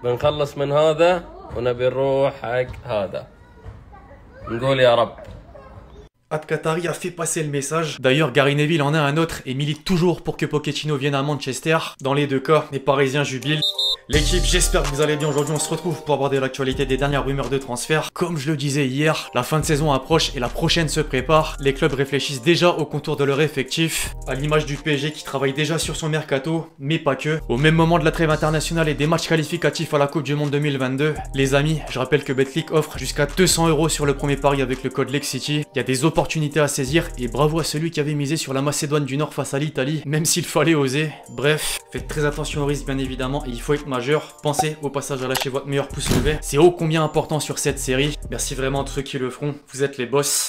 بنخلص من هذا ونبي نروح حق هذا نقول يا رب. Qatari a fait passer le message. D'ailleurs, Gary Neville en a un autre et milite toujours pour que Pochettino vienne à Manchester. Dans les deux cas, les Parisiens jubilent. L'équipe, j'espère que vous allez bien. Aujourd'hui, on se retrouve pour aborder l'actualité des dernières rumeurs de transfert. Comme je le disais hier, la fin de saison approche et la prochaine se prépare. Les clubs réfléchissent déjà au contour de leur effectif, à l'image du PSG qui travaille déjà sur son mercato, mais pas que. Au même moment de la trêve internationale et des matchs qualificatifs à la Coupe du Monde 2022, les amis, je rappelle que Betclic offre jusqu'à 200 € sur le premier pari avec le code LEXCITY. Il y a des opportunités à saisir et bravo à celui qui avait misé sur la Macédoine du Nord face à l'Italie, même s'il fallait oser. Bref, faites très attention aux risques bien évidemment et il faut être majeur. Pensez au passage à lâcher votre meilleur pouce levé. C'est ô combien important sur cette série. Merci vraiment à tous ceux qui le feront. Vous êtes les boss.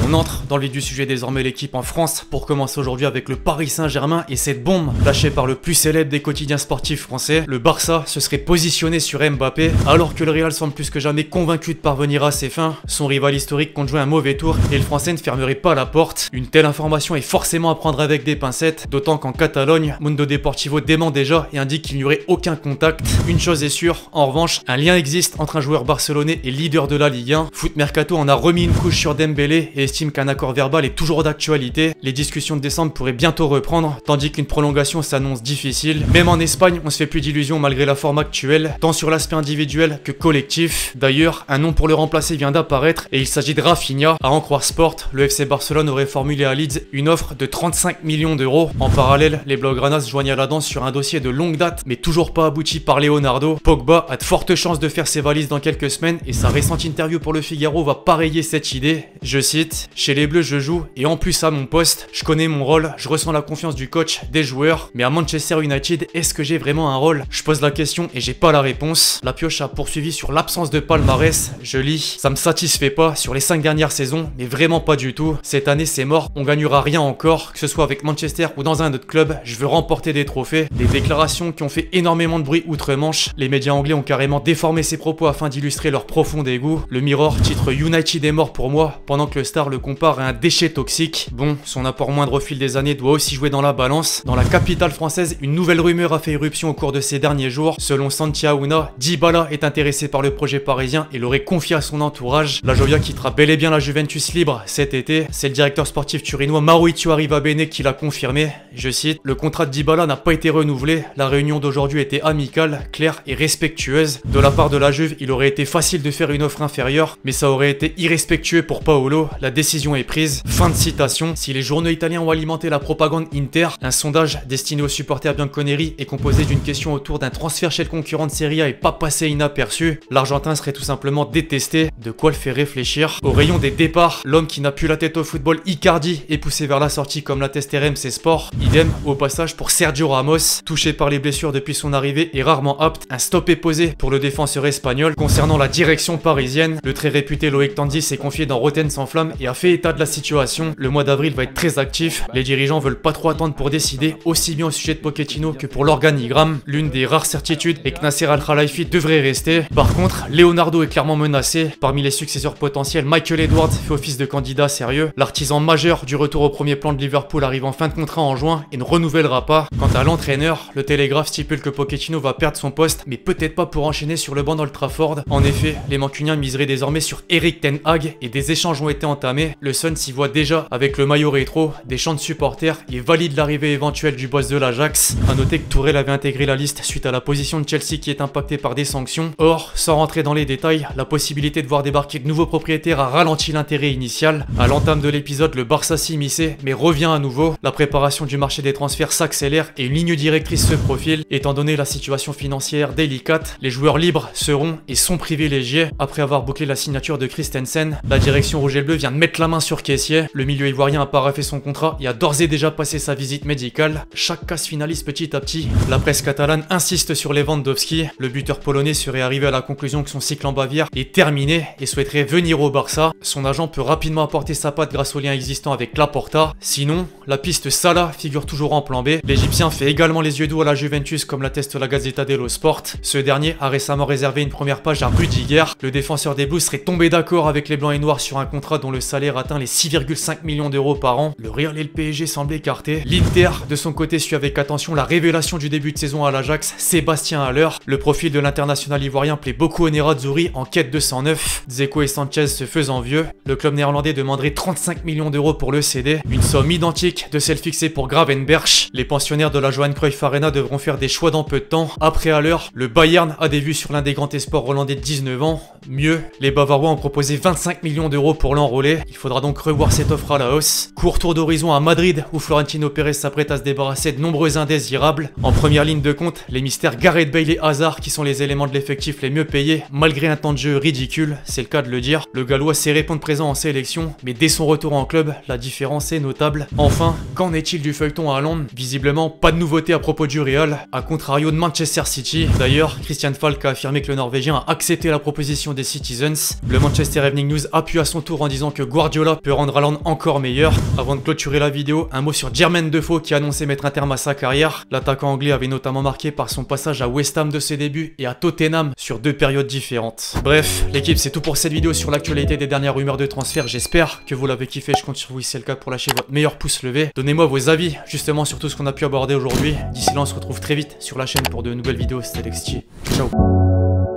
On entre dans le vif du sujet désormais, l'équipe en France, pour commencer aujourd'hui avec le Paris Saint-Germain et cette bombe lâchée par le plus célèbre des quotidiens sportifs français. Le Barça se serait positionné sur Mbappé alors que le Real semble plus que jamais convaincu de parvenir à ses fins. Son rival historique compte jouer un mauvais tour et le français ne fermerait pas la porte. Une telle information est forcément à prendre avec des pincettes, d'autant qu'en Catalogne, Mundo Deportivo dément déjà et indique qu'il n'y aurait aucun contact. Une chose est sûre, en revanche, un lien existe entre un joueur barcelonais et leader de la Ligue 1. Foot Mercato en a remis une couche sur Dembélé et estime qu'un accord verbal est toujours d'actualité. Les discussions de décembre pourraient bientôt reprendre, tandis qu'une prolongation s'annonce difficile. Même en Espagne, on se fait plus d'illusions malgré la forme actuelle, tant sur l'aspect individuel que collectif. D'ailleurs, un nom pour le remplacer vient d'apparaître et il s'agit de Rafinha. À en croire Sport, le FC Barcelone aurait formulé à Leeds une offre de 35 millions d'euros. En parallèle, les Blaugrana se joignent à la danse sur un dossier de longue date, mais toujours pas abouti par Leonardo. Pogba a de fortes chances de faire ses valises dans quelques semaines et sa récente interview pour le Figaro va pareiller cette idée. Je cite: chez les Bleus, je joue et en plus à mon poste, je connais mon rôle, je ressens la confiance du coach, des joueurs, mais à Manchester United, est-ce que j'ai vraiment un rôle? Je pose la question et j'ai pas la réponse. La pioche a poursuivi sur l'absence de palmarès. Je lis: ça me satisfait pas sur les 5 dernières saisons, mais vraiment pas du tout. Cette année c'est mort, on gagnera rien encore, que ce soit avec Manchester ou dans un autre club, je veux remporter des trophées. Des déclarations qui ont fait énormément de bruit outre-Manche. Les médias anglais ont carrément déformé ses propos afin d'illustrer leur profond dégoût. Le Mirror titre United est mort pour moi, pendant que le Star le compare à un déchet toxique. Bon, son apport moindre au fil des années doit aussi jouer dans la balance. Dans la capitale française, une nouvelle rumeur a fait irruption au cours de ces derniers jours. Selon Santi Aouna, Dybala est intéressé par le projet parisien et l'aurait confié à son entourage. La Joya quittera bel et bien la Juventus libre cet été. C'est le directeur sportif turinois Maurizio Arrivabene qui l'a confirmé. Je cite: le contrat de Dybala n'a pas été renouvelé. La réunion d'aujourd'hui était amicale, claire et respectueuse. De la part de la Juve, il aurait été facile de faire une offre inférieure, mais ça aurait été irrespectueux pour Paolo. La décision est prise. Fin de citation. Si les journaux italiens ont alimenté la propagande Inter, un sondage destiné aux supporters bianconeri est composé d'une question autour d'un transfert chez le concurrent de Serie A et pas passé inaperçu. L'Argentin serait tout simplement détesté. De quoi le faire réfléchir. Au rayon des départs, l'homme qui n'a plus la tête au football, Icardi, est poussé vers la sortie comme l'atteste RMC Sport. Idem au passage pour Sergio Ramos, touché par les blessures depuis son arrivée et rarement apte. Un stop est posé pour le défenseur espagnol. Concernant la direction parisienne, le très réputé Loïc Tandy s'est confié dans Rotten sans flamme et a fait état de la situation. Le mois d'avril va être très actif. Les dirigeants veulent pas trop attendre pour décider, aussi bien au sujet de Pochettino que pour l'organigramme. L'une des rares certitudes est que Nasser Al-Khelaifi devrait rester. Par contre, Leonardo est clairement menacé. Parmi les successeurs potentiels, Michael Edwards fait office de candidat sérieux. L'artisan majeur du retour au premier plan de Liverpool arrive en fin de contrat en juin et ne renouvellera pas. Quant à l'entraîneur, le Télégraphe stipule que Pochettino va perdre son poste, mais peut-être pas pour enchaîner sur le banc d'Old Trafford. En effet, les Mancuniens miseraient désormais sur Erik ten Hag et des échanges ont été entamés. Le Sun s'y voit déjà avec le maillot rétro, des chants de supporters et valide l'arrivée éventuelle du boss de l'Ajax. A noter que Tourelle avait intégré la liste suite à la position de Chelsea qui est impactée par des sanctions. Or, sans rentrer dans les détails, la possibilité de voir débarquer de nouveaux propriétaires a ralenti l'intérêt initial. À l'entame de l'épisode, le Barça s'immisçait mais revient à nouveau. La préparation du marché des transferts s'accélère et une ligne directrice se profile. Étant donné la situation financière délicate, les joueurs libres seront et sont privilégiés. Après avoir bouclé la signature de Christensen, la direction rouge et bleu vient de mettre la main sur caissier. Le milieu ivoirien a paraphé son contrat et a d'ores et déjà passé sa visite médicale. Chaque cas se finalise petit à petit. La presse catalane insiste sur Lewandowski. Le buteur polonais serait arrivé à la conclusion que son cycle en Bavière est terminé et souhaiterait venir au Barça. Son agent peut rapidement apporter sa patte grâce aux liens existants avec Laporta. Sinon, la piste Salah figure toujours en plan B. L'Égyptien fait également les yeux doux à la Juventus comme l'atteste la Gazzetta dello Sport. Ce dernier a récemment réservé une première page à Rudiger. Le défenseur des Blues serait tombé d'accord avec les Blancs et Noirs sur un contrat dont le salaire salaire atteint les 6,5 millions d'euros par an. Le Real et le PSG semblent écartés. L'Inter, de son côté, suit avec attention la révélation du début de saison à l'Ajax, Sébastien Haller. Le profil de l'international ivoirien plaît beaucoup au Nerazzurri en quête de 109. Dzeko et Sanchez se faisant vieux, le club néerlandais demanderait 35 millions d'euros pour le céder, une somme identique de celle fixée pour Gravenberch. Les pensionnaires de la Johan Cruyff Arena devront faire des choix dans peu de temps. Après Haller, le Bayern a des vues sur l'un des grands espoirs hollandais de 19 ans. Mieux, les Bavarois ont proposé 25 millions d'euros pour l'enrôler. Il faudra donc revoir cette offre à la hausse. Court tour d'horizon à Madrid, où Florentino Pérez s'apprête à se débarrasser de nombreux indésirables. En première ligne de compte, les mystères Gareth Bale et Hazard, qui sont les éléments de l'effectif les mieux payés, malgré un temps de jeu ridicule, c'est le cas de le dire. Le Gallois sait répondre présent en sélection, mais dès son retour en club, la différence est notable. Enfin, qu'en est-il du feuilleton à Londres? Visiblement, pas de nouveauté à propos du Real, à contrario de Manchester City. D'ailleurs, Christian Falk a affirmé que le Norvégien a accepté la proposition des Citizens. Le Manchester Evening News appuie à son tour en disant que Guardiola peut rendre Haaland encore meilleur. Avant de clôturer la vidéo, un mot sur Jermaine Defoe qui a annoncé mettre un terme à sa carrière. L'attaquant anglais avait notamment marqué par son passage à West Ham de ses débuts et à Tottenham sur 2 périodes différentes. Bref, l'équipe, c'est tout pour cette vidéo sur l'actualité des dernières rumeurs de transfert. J'espère que vous l'avez kiffé, je compte sur vous si c'est le cas pour lâcher votre meilleur pouce levé. Donnez-moi vos avis justement sur tout ce qu'on a pu aborder aujourd'hui. D'ici là, on se retrouve très vite sur la chaîne pour de nouvelles vidéos. C'était LexG. Ciao.